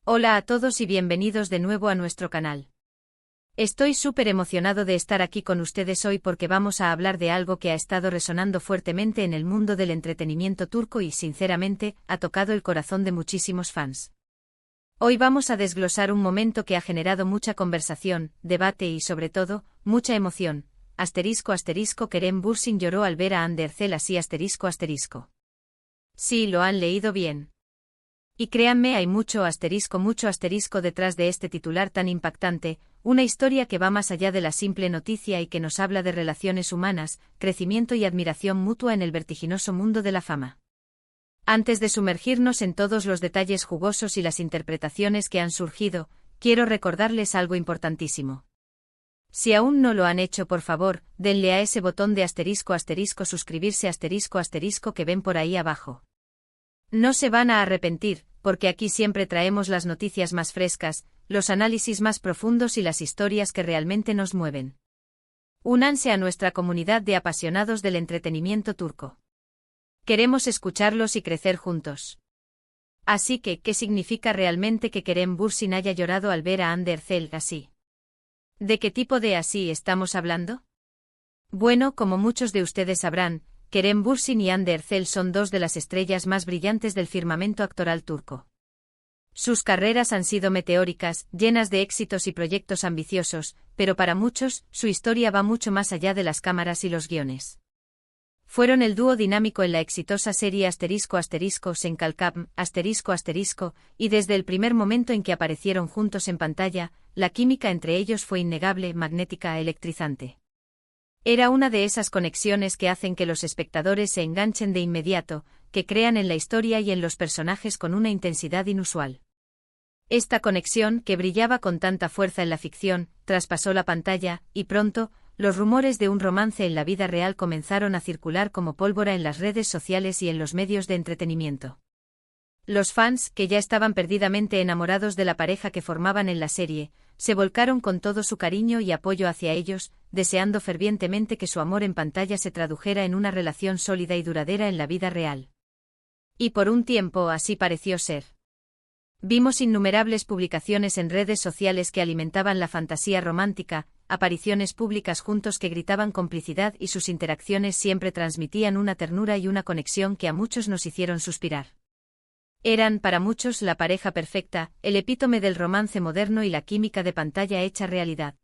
Hola a todos y bienvenidos de nuevo a nuestro canal. Estoy súper emocionado de estar aquí con ustedes hoy porque vamos a hablar de algo que ha estado resonando fuertemente en el mundo del entretenimiento turco y, sinceramente, ha tocado el corazón de muchísimos fans. Hoy vamos a desglosar un momento que ha generado mucha conversación, debate y, sobre todo, mucha emoción. Kerem Bürsin lloró al ver a Hande Erçel así. Sí, lo han leído bien. Y créanme, hay mucho asterisco detrás de este titular tan impactante, una historia que va más allá de la simple noticia y que nos habla de relaciones humanas, crecimiento y admiración mutua en el vertiginoso mundo de la fama. Antes de sumergirnos en todos los detalles jugosos y las interpretaciones que han surgido, quiero recordarles algo importantísimo. Si aún no lo han hecho, por favor, denle a ese botón de suscribirse que ven por ahí abajo. No se van a arrepentir, porque aquí siempre traemos las noticias más frescas, los análisis más profundos y las historias que realmente nos mueven. Únanse a nuestra comunidad de apasionados del entretenimiento turco. Queremos escucharlos y crecer juntos. Así que, ¿qué significa realmente que Kerem Bürsin haya llorado al ver a Hande Erçel así? ¿De qué tipo de así estamos hablando? Bueno, como muchos de ustedes sabrán, Kerem Bürsin y Hande Erçel son dos de las estrellas más brillantes del firmamento actoral turco. Sus carreras han sido meteóricas, llenas de éxitos y proyectos ambiciosos, pero para muchos, su historia va mucho más allá de las cámaras y los guiones. Fueron el dúo dinámico en la exitosa serie Senkalkam, y desde el primer momento en que aparecieron juntos en pantalla, la química entre ellos fue innegable, magnética, electrizante. Era una de esas conexiones que hacen que los espectadores se enganchen de inmediato, que crean en la historia y en los personajes con una intensidad inusual. Esta conexión, que brillaba con tanta fuerza en la ficción, traspasó la pantalla, y pronto, los rumores de un romance en la vida real comenzaron a circular como pólvora en las redes sociales y en los medios de entretenimiento. Los fans, que ya estaban perdidamente enamorados de la pareja que formaban en la serie, se volcaron con todo su cariño y apoyo hacia ellos, deseando fervientemente que su amor en pantalla se tradujera en una relación sólida y duradera en la vida real. Y por un tiempo así pareció ser. Vimos innumerables publicaciones en redes sociales que alimentaban la fantasía romántica, apariciones públicas juntos que gritaban complicidad y sus interacciones siempre transmitían una ternura y una conexión que a muchos nos hicieron suspirar. Eran, para muchos, la pareja perfecta, el epítome del romance moderno y la química de pantalla hecha realidad.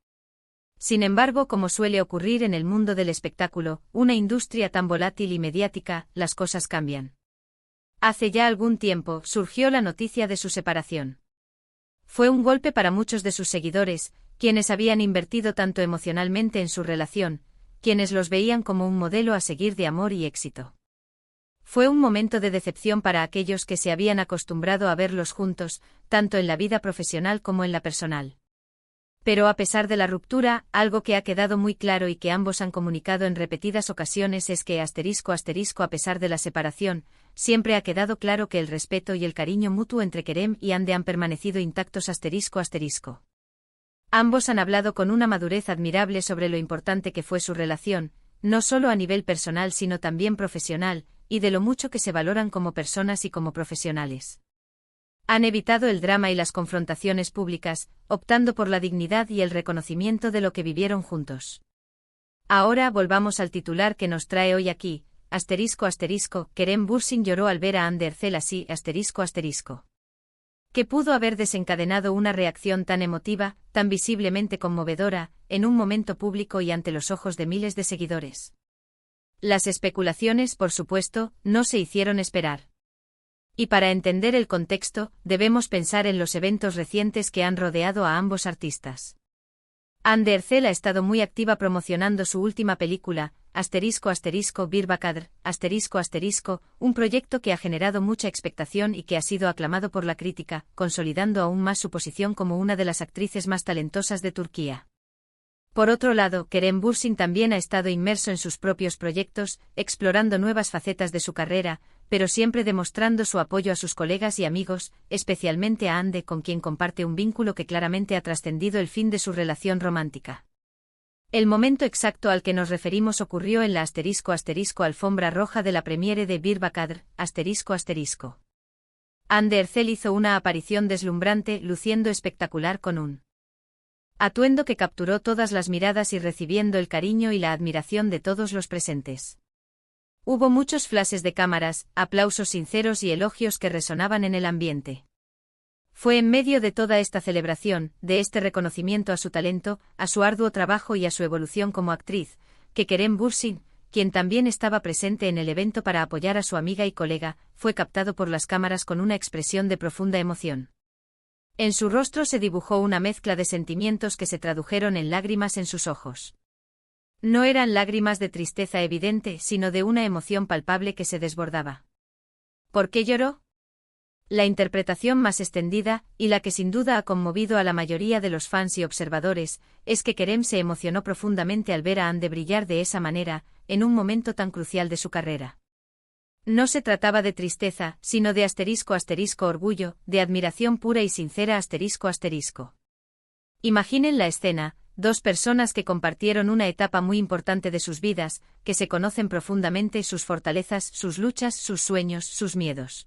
Sin embargo, como suele ocurrir en el mundo del espectáculo, una industria tan volátil y mediática, las cosas cambian. Hace ya algún tiempo, surgió la noticia de su separación. Fue un golpe para muchos de sus seguidores, quienes habían invertido tanto emocionalmente en su relación, quienes los veían como un modelo a seguir de amor y éxito. Fue un momento de decepción para aquellos que se habían acostumbrado a verlos juntos, tanto en la vida profesional como en la personal. Pero a pesar de la ruptura, algo que ha quedado muy claro y que ambos han comunicado en repetidas ocasiones es que a pesar de la separación, siempre ha quedado claro que el respeto y el cariño mutuo entre Kerem y Hande han permanecido intactos. Ambos han hablado con una madurez admirable sobre lo importante que fue su relación, no solo a nivel personal sino también profesional, y de lo mucho que se valoran como personas y como profesionales. Han evitado el drama y las confrontaciones públicas, optando por la dignidad y el reconocimiento de lo que vivieron juntos. Ahora volvamos al titular que nos trae hoy aquí, Kerem Bürsin lloró al ver a Hande Erçel así, que pudo haber desencadenado una reacción tan emotiva, tan visiblemente conmovedora, en un momento público y ante los ojos de miles de seguidores. Las especulaciones, por supuesto, no se hicieron esperar. Y para entender el contexto, debemos pensar en los eventos recientes que han rodeado a ambos artistas. Hande Erçel ha estado muy activa promocionando su última película, Bir Bakadr, un proyecto que ha generado mucha expectación y que ha sido aclamado por la crítica, consolidando aún más su posición como una de las actrices más talentosas de Turquía. Por otro lado, Kerem Bürsin también ha estado inmerso en sus propios proyectos, explorando nuevas facetas de su carrera, pero siempre demostrando su apoyo a sus colegas y amigos, especialmente a Hande, con quien comparte un vínculo que claramente ha trascendido el fin de su relación romántica. El momento exacto al que nos referimos ocurrió en la alfombra roja de la premiere de Bir Bakadr, Ande Ercel hizo una aparición deslumbrante, luciendo espectacular con un atuendo que capturó todas las miradas y recibiendo el cariño y la admiración de todos los presentes. Hubo muchos flashes de cámaras, aplausos sinceros y elogios que resonaban en el ambiente. Fue en medio de toda esta celebración, de este reconocimiento a su talento, a su arduo trabajo y a su evolución como actriz, que Kerem Bürsin, quien también estaba presente en el evento para apoyar a su amiga y colega, fue captado por las cámaras con una expresión de profunda emoción. En su rostro se dibujó una mezcla de sentimientos que se tradujeron en lágrimas en sus ojos. No eran lágrimas de tristeza evidente, sino de una emoción palpable que se desbordaba. ¿Por qué lloró? La interpretación más extendida, y la que sin duda ha conmovido a la mayoría de los fans y observadores, es que Kerem se emocionó profundamente al ver a Ande brillar de esa manera, en un momento tan crucial de su carrera. No se trataba de tristeza, sino de ** orgullo, de admiración pura y sincera ***. Imaginen la escena, dos personas que compartieron una etapa muy importante de sus vidas, que se conocen profundamente sus fortalezas, sus luchas, sus sueños, sus miedos.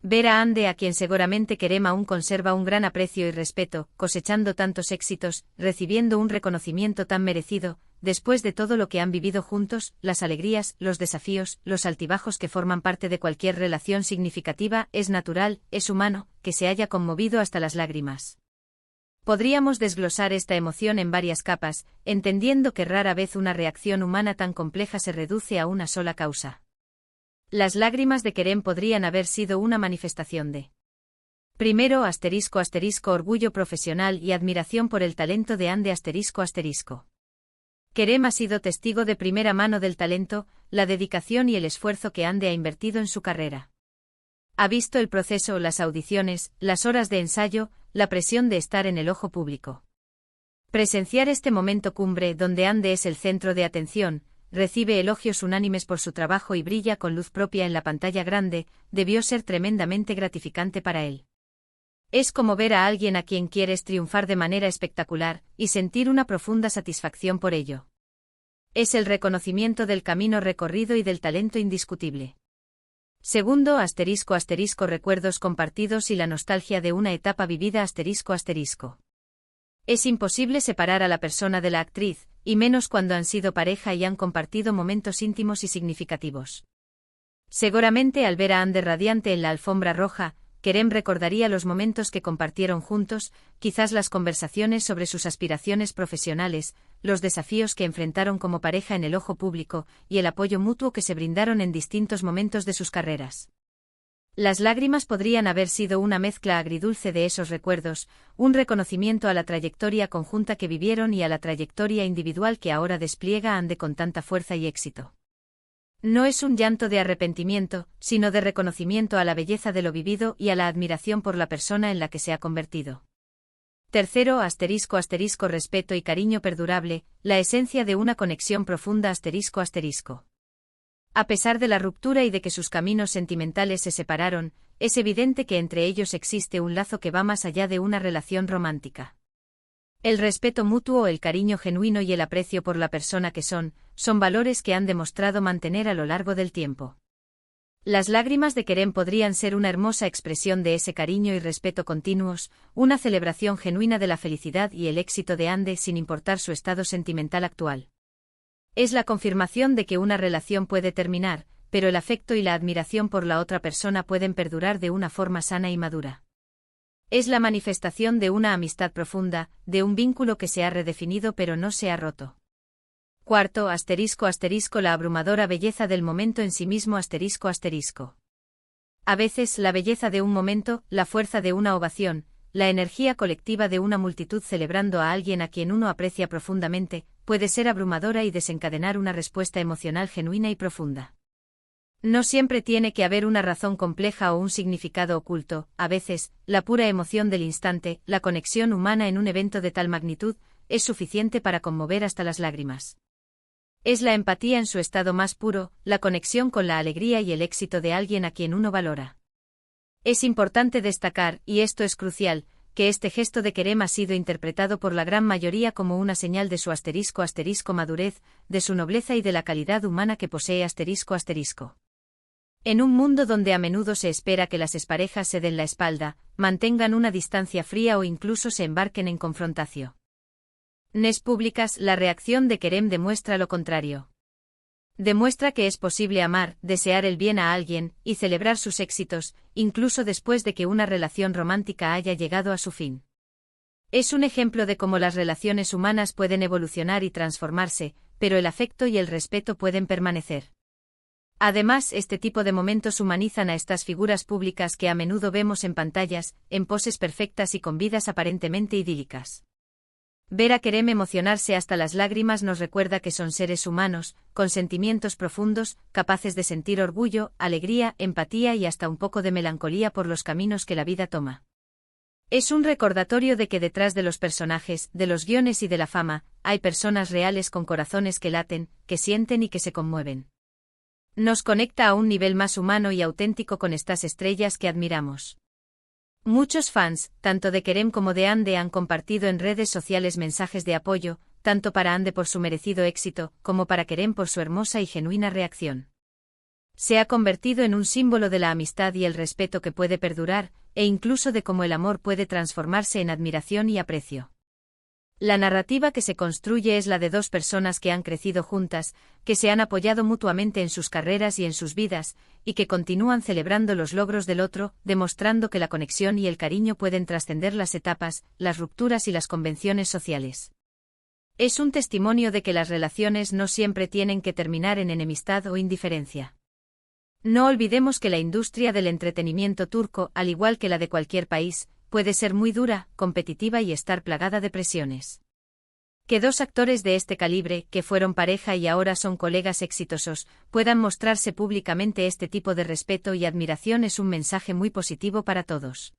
Ver a Ande, a quien seguramente Kerem aún conserva un gran aprecio y respeto, cosechando tantos éxitos, recibiendo un reconocimiento tan merecido, después de todo lo que han vivido juntos, las alegrías, los desafíos, los altibajos que forman parte de cualquier relación significativa, es natural, es humano, que se haya conmovido hasta las lágrimas. Podríamos desglosar esta emoción en varias capas, entendiendo que rara vez una reacción humana tan compleja se reduce a una sola causa. Las lágrimas de Kerem podrían haber sido una manifestación de primero ** orgullo profesional y admiración por el talento de Ande ***. Kerem ha sido testigo de primera mano del talento, la dedicación y el esfuerzo que Ande ha invertido en su carrera. Ha visto el proceso, las audiciones, las horas de ensayo, la presión de estar en el ojo público. Presenciar este momento cumbre donde Ande es el centro de atención, recibe elogios unánimes por su trabajo y brilla con luz propia en la pantalla grande, debió ser tremendamente gratificante para él. Es como ver a alguien a quien quieres triunfar de manera espectacular, y sentir una profunda satisfacción por ello. Es el reconocimiento del camino recorrido y del talento indiscutible. Segundo ** recuerdos compartidos y la nostalgia de una etapa vivida ***. Es imposible separar a la persona de la actriz, y menos cuando han sido pareja y han compartido momentos íntimos y significativos. Seguramente al ver a Ande radiante en la alfombra roja, Kerem recordaría los momentos que compartieron juntos, quizás las conversaciones sobre sus aspiraciones profesionales, los desafíos que enfrentaron como pareja en el ojo público, y el apoyo mutuo que se brindaron en distintos momentos de sus carreras. Las lágrimas podrían haber sido una mezcla agridulce de esos recuerdos, un reconocimiento a la trayectoria conjunta que vivieron y a la trayectoria individual que ahora despliega Ande con tanta fuerza y éxito. No es un llanto de arrepentimiento, sino de reconocimiento a la belleza de lo vivido y a la admiración por la persona en la que se ha convertido. Tercero ** respeto y cariño perdurable, la esencia de una conexión profunda ***. A pesar de la ruptura y de que sus caminos sentimentales se separaron, es evidente que entre ellos existe un lazo que va más allá de una relación romántica. El respeto mutuo, el cariño genuino y el aprecio por la persona que son valores que han demostrado mantener a lo largo del tiempo. Las lágrimas de Kerem podrían ser una hermosa expresión de ese cariño y respeto continuos, una celebración genuina de la felicidad y el éxito de Ande sin importar su estado sentimental actual. Es la confirmación de que una relación puede terminar, pero el afecto y la admiración por la otra persona pueden perdurar de una forma sana y madura. Es la manifestación de una amistad profunda, de un vínculo que se ha redefinido pero no se ha roto. Cuarto ** la abrumadora belleza del momento en sí mismo ***. A veces la belleza de un momento, la fuerza de una ovación, la energía colectiva de una multitud celebrando a alguien a quien uno aprecia profundamente, puede ser abrumadora y desencadenar una respuesta emocional genuina y profunda. No siempre tiene que haber una razón compleja o un significado oculto, a veces, la pura emoción del instante, la conexión humana en un evento de tal magnitud, es suficiente para conmover hasta las lágrimas. Es la empatía en su estado más puro, la conexión con la alegría y el éxito de alguien a quien uno valora. Es importante destacar, y esto es crucial, que este gesto de Kerem ha sido interpretado por la gran mayoría como una señal de su ** madurez, de su nobleza y de la calidad humana que posee ***. En un mundo donde a menudo se espera que las exparejas se den la espalda, mantengan una distancia fría o incluso se embarquen en confrontación. Nes públicas, la reacción de Kerem demuestra lo contrario. Demuestra que es posible amar, desear el bien a alguien, y celebrar sus éxitos, incluso después de que una relación romántica haya llegado a su fin. Es un ejemplo de cómo las relaciones humanas pueden evolucionar y transformarse, pero el afecto y el respeto pueden permanecer. Además, este tipo de momentos humanizan a estas figuras públicas que a menudo vemos en pantallas, en poses perfectas y con vidas aparentemente idílicas. Ver a Kerem emocionarse hasta las lágrimas nos recuerda que son seres humanos, con sentimientos profundos, capaces de sentir orgullo, alegría, empatía y hasta un poco de melancolía por los caminos que la vida toma. Es un recordatorio de que detrás de los personajes, de los guiones y de la fama, hay personas reales con corazones que laten, que sienten y que se conmueven. Nos conecta a un nivel más humano y auténtico con estas estrellas que admiramos. Muchos fans, tanto de Kerem como de Hande, han compartido en redes sociales mensajes de apoyo, tanto para Hande por su merecido éxito, como para Kerem por su hermosa y genuina reacción. Se ha convertido en un símbolo de la amistad y el respeto que puede perdurar, e incluso de cómo el amor puede transformarse en admiración y aprecio. La narrativa que se construye es la de dos personas que han crecido juntas, que se han apoyado mutuamente en sus carreras y en sus vidas, y que continúan celebrando los logros del otro, demostrando que la conexión y el cariño pueden trascender las etapas, las rupturas y las convenciones sociales. Es un testimonio de que las relaciones no siempre tienen que terminar en enemistad o indiferencia. No olvidemos que la industria del entretenimiento turco, al igual que la de cualquier país, puede ser muy dura, competitiva y estar plagada de presiones. Que dos actores de este calibre, que fueron pareja y ahora son colegas exitosos, puedan mostrarse públicamente este tipo de respeto y admiración es un mensaje muy positivo para todos.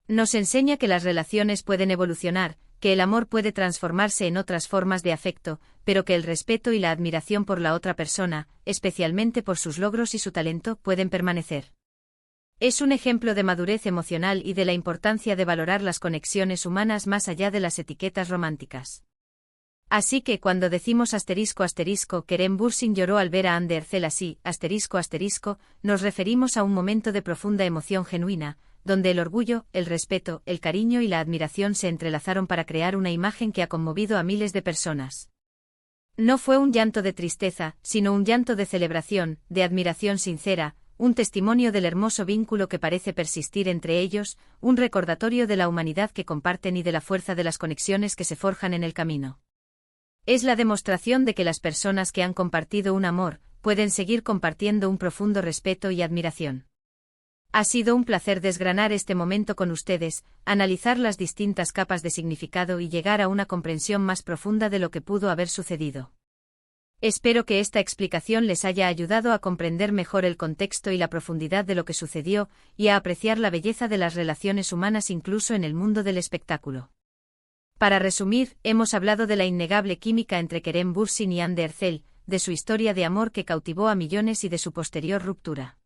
Nos enseña que las relaciones pueden evolucionar, que el amor puede transformarse en otras formas de afecto, pero que el respeto y la admiración por la otra persona, especialmente por sus logros y su talento, pueden permanecer. Es un ejemplo de madurez emocional y de la importancia de valorar las conexiones humanas más allá de las etiquetas románticas. Así que cuando decimos Kerem Bürsin lloró al ver a Hande Erçel así, nos referimos a un momento de profunda emoción genuina, donde el orgullo, el respeto, el cariño y la admiración se entrelazaron para crear una imagen que ha conmovido a miles de personas. No fue un llanto de tristeza, sino un llanto de celebración, de admiración sincera, un testimonio del hermoso vínculo que parece persistir entre ellos, un recordatorio de la humanidad que comparten y de la fuerza de las conexiones que se forjan en el camino. Es la demostración de que las personas que han compartido un amor, pueden seguir compartiendo un profundo respeto y admiración. Ha sido un placer desgranar este momento con ustedes, analizar las distintas capas de significado y llegar a una comprensión más profunda de lo que pudo haber sucedido. Espero que esta explicación les haya ayudado a comprender mejor el contexto y la profundidad de lo que sucedió, y a apreciar la belleza de las relaciones humanas incluso en el mundo del espectáculo. Para resumir, hemos hablado de la innegable química entre Kerem Bürsin y Hande Erçel, de su historia de amor que cautivó a millones y de su posterior ruptura.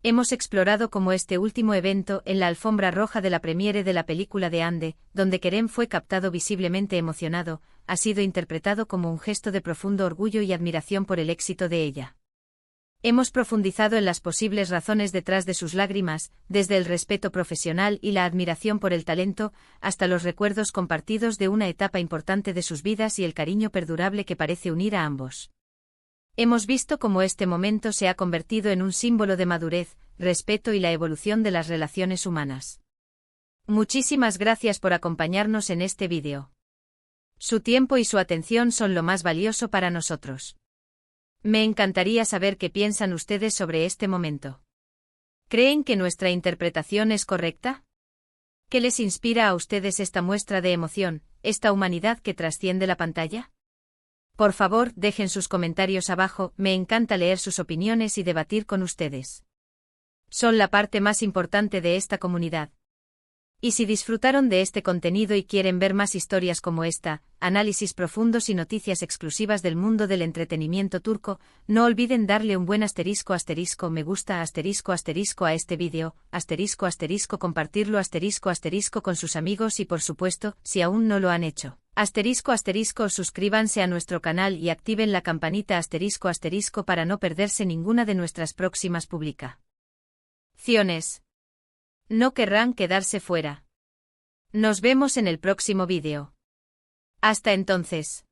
Hemos explorado cómo este último evento en la alfombra roja de la premiere de la película de Hande, donde Kerem fue captado visiblemente emocionado, ha sido interpretado como un gesto de profundo orgullo y admiración por el éxito de ella. Hemos profundizado en las posibles razones detrás de sus lágrimas, desde el respeto profesional y la admiración por el talento, hasta los recuerdos compartidos de una etapa importante de sus vidas y el cariño perdurable que parece unir a ambos. Hemos visto cómo este momento se ha convertido en un símbolo de madurez, respeto y la evolución de las relaciones humanas. Muchísimas gracias por acompañarnos en este vídeo. Su tiempo y su atención son lo más valioso para nosotros. Me encantaría saber qué piensan ustedes sobre este momento. ¿Creen que nuestra interpretación es correcta? ¿Qué les inspira a ustedes esta muestra de emoción, esta humanidad que trasciende la pantalla? Por favor, dejen sus comentarios abajo, me encanta leer sus opiniones y debatir con ustedes. Son la parte más importante de esta comunidad. Y si disfrutaron de este contenido y quieren ver más historias como esta, análisis profundos y noticias exclusivas del mundo del entretenimiento turco, no olviden darle un buen me gusta a este vídeo, compartirlo con sus amigos y por supuesto, si aún no lo han hecho, Suscríbanse a nuestro canal y activen la campanita para no perderse ninguna de nuestras próximas publicaciones. No querrán quedarse fuera. Nos vemos en el próximo vídeo. Hasta entonces.